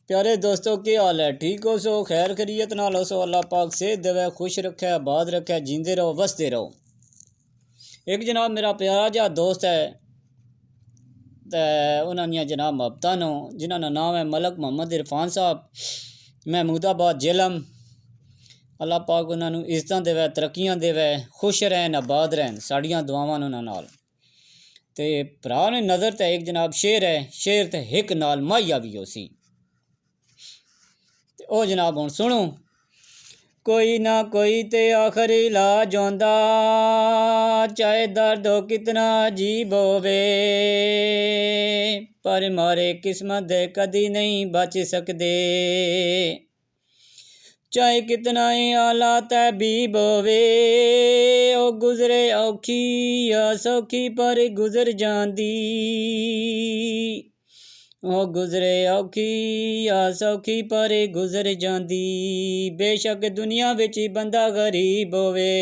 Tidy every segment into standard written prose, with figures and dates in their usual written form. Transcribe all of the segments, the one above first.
प्यारे दोस्तों की हाल है? ठीक हो सो? खैर खरीयत नाल हो सो? अल्लाह पाक सेहत देवे, खुश रखे, आबाद रखे, जींदे रहो, वसते रहो। एक जनाब मेरा प्यारा जा दोस्त है ते उन्होंने जनाब मुहब्बतां नो जिन्होंने नाम है मलक मोहम्मद इरफान साहब, महमूदाबाद जेलम। अल्लाह पाक उन्होंने इज्जतां देवे, तरक्कियां देवे, खुश रहन, आबाद रहन। साड़ियां दुआवां उन्होंने नाल। ते भरा ने नज़र ते एक जनाब शेर है, शेर ते हिक नाल माहिया भी होसी। ओ जनाब हुण सुनो। कोई ना कोई ते आखिर इलाज होंदा, चाहे दर्द हो कितना अजीब होवे, पर मारे किस्मत दे कदी नहीं बच सकदे। चाहे कितना ही आला तहबीब होवे, ओ गुजरे औखी या सौखी पर गुजर जांदी। ओ गुजरे औखी या सौखी पर गुजर जांदी। बेशक दुनिया विच बंदा गरीब होवे,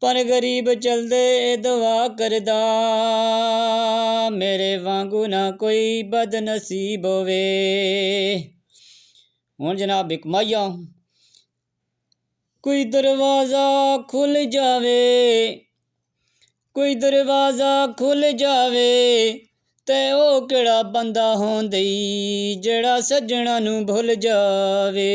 पर गरीब चलदे दुआ करदा, मेरे वांगू ना कोई बदनसीब होवे। हुण जनाब इक माहिया। कोई दरवाज़ा खुल जावे, कोई दरवाज़ा खुल जावे, ते ओ केड़ा बंदा होंदई जेड़ा सज्जणा नू भुल जावे।